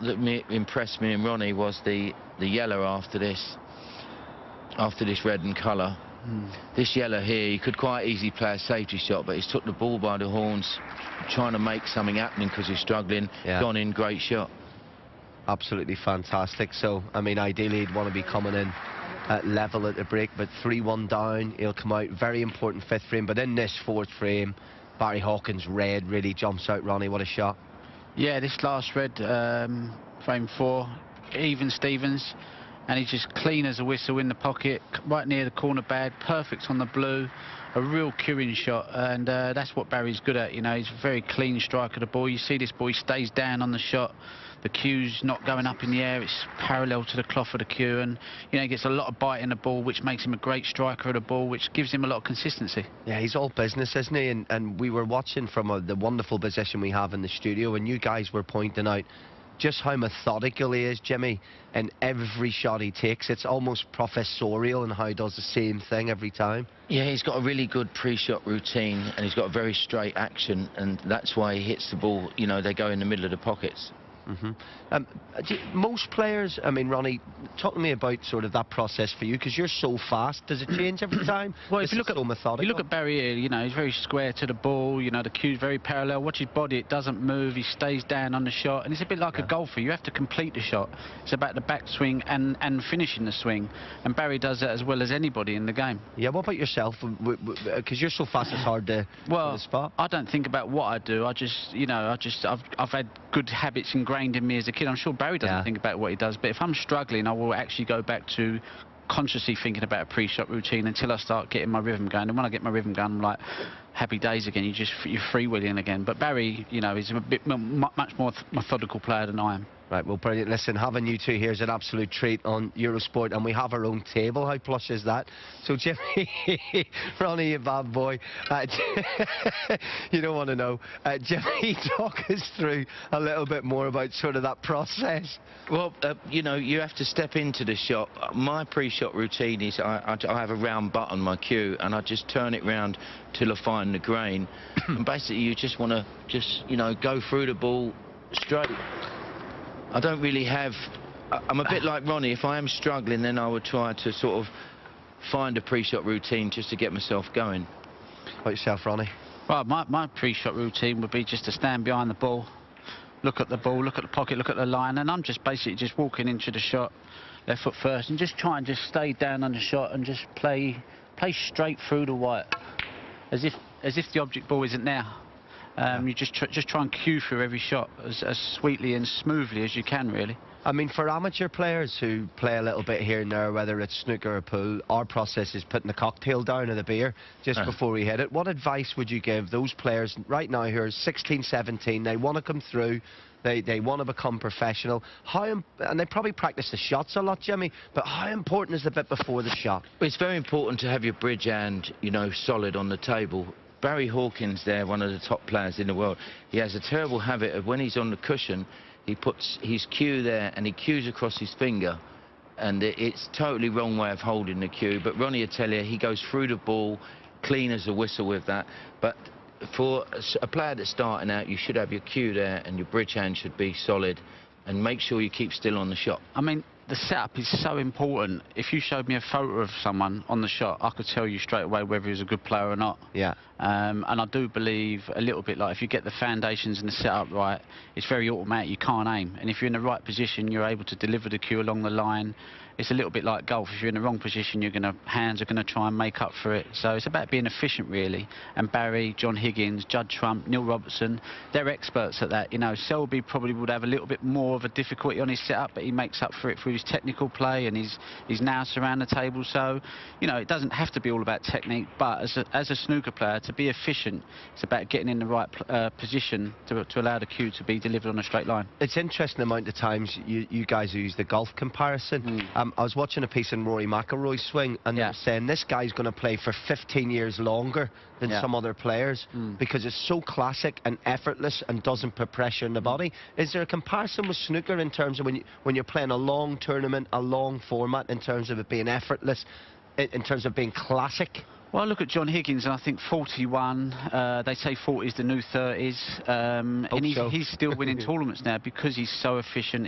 that impressed me in Ronnie was the yellow after this red and colour. This yellow here, he could quite easily play a safety shot, but he's took the ball by the horns, trying to make something happening because he's struggling. Gone in, great shot. Absolutely fantastic. So, I mean, ideally he'd want to be coming in at level at the break, but 3-1 down, he'll come out. Very important fifth frame, but in this fourth frame, Barry Hawkins' red really jumps out. Ronnie, what a shot. Yeah, this last red, frame 4, even Stevens, and he's just clean as a whistle in the pocket, right near the corner bag, perfect on the blue, a real cueing shot, and that's what Barry's good at. You know, he's a very clean striker of the ball. You see this ball, he stays down on the shot. The cue's not going up in the air, it's parallel to the cloth of the cue, and you know, he gets a lot of bite in the ball, which makes him a great striker of the ball, which gives him a lot of consistency. Yeah, he's all business, isn't he? And we were watching from the wonderful position we have in the studio, and you guys were pointing out just how methodical he is, Jimmy, in every shot he takes. It's almost professorial in how he does the same thing every time. Yeah, he's got a really good pre-shot routine, and he's got a very straight action, and that's why he hits the ball, you know, they go in the middle of the pockets. Most players, I mean, Ronnie, talk to me about sort of that process for you, because you're so fast. Does it change every time? Well, if you look at Barry here, you know, he's very square to the ball. You know, the cue's very parallel. Watch his body; it doesn't move. He stays down on the shot, and it's a bit like a golfer. You have to complete the shot. It's about the backswing and finishing the swing, and Barry does that as well as anybody in the game. Yeah. What about yourself? Because you're so fast, it's hard to spot. I don't think about what I do. I just, you know, I've had good habits ingrained in me as a kid. I'm sure Barry doesn't think about what he does, but if I'm struggling, I will actually go back to consciously thinking about a pre-shot routine until I start getting my rhythm going. And when I get my rhythm going, I'm like, happy days again. You're freewheeling again. But Barry, you know, is a bit much more methodical player than I am. Right, well, brilliant. Listen, having you two here is an absolute treat on Eurosport, and we have our own table. How plush is that? So, Jimmy, Ronnie, you bad boy, you don't want to know. Jimmy, talk us through a little bit more about sort of that process. Well, you know, you have to step into the shot. My pre-shot routine is I have a round butt on my cue, and I just turn it round till I find the grain. And basically, you just want to you know, go through the ball straight. I don't really have... I'm a bit like Ronnie. If I am struggling, then I would try to sort of find a pre-shot routine just to get myself going. What about yourself, Ronnie? Well, my pre-shot routine would be just to stand behind the ball, look at the ball, look at the pocket, look at the line, and I'm just basically just walking into the shot, left foot first, and just try and just stay down on the shot and just play straight through the white, as if the object ball isn't there. You just try and cue through every shot as sweetly and smoothly as you can, really. I mean, for amateur players who play a little bit here and there, whether it's snooker or pool, our process is putting the cocktail down of the beer just before we hit it. What advice would you give those players right now who are 16, 17, they want to come through, they want to become professional, and they probably practice the shots a lot, Jimmy, but how important is the bit before the shot? It's very important to have your bridge hand, you know, solid on the table. Barry Hawkins there, one of the top players in the world, he has a terrible habit of when he's on the cushion, he puts his cue there and he cues across his finger, and it's totally wrong way of holding the cue. But Ronnie will tell you, he goes through the ball clean as a whistle with that. But for a player that's starting out, you should have your cue there and your bridge hand should be solid, and make sure you keep still on the shot. I mean, the setup is so important. If you showed me a photo of someone on the shot, I could tell you straight away whether he's a good player or not. Yeah. And I do believe a little bit like if you get the foundations and the setup right, it's very automatic. You can't aim. And if you're in the right position, you're able to deliver the cue along the line. It's a little bit like golf. If you're in the wrong position, hands are going to try and make up for it. So it's about being efficient, really. And Barry, John Higgins, Judd Trump, Neil Robertson, they're experts at that. You know, Selby probably would have a little bit more of a difficulty on his setup, but he makes up for it through his technical play and his nous around the table. So, you know, it doesn't have to be all about technique, but as a snooker player, to be efficient, it's about getting in the right position to allow the cue to be delivered on a straight line. It's interesting the amount of times you guys use the golf comparison. I was watching a piece in Rory McIlroy's swing, and they were saying this guy's going to play for 15 years longer than some other players because it's so classic and effortless and doesn't put pressure in the body. Is there a comparison with snooker in terms of when you're playing a long tournament, a long format, in terms of it being effortless, in terms of being classic? Well, I look at John Higgins, and I think 41, they say 40 is the new 30s, and he's still winning tournaments now because he's so efficient.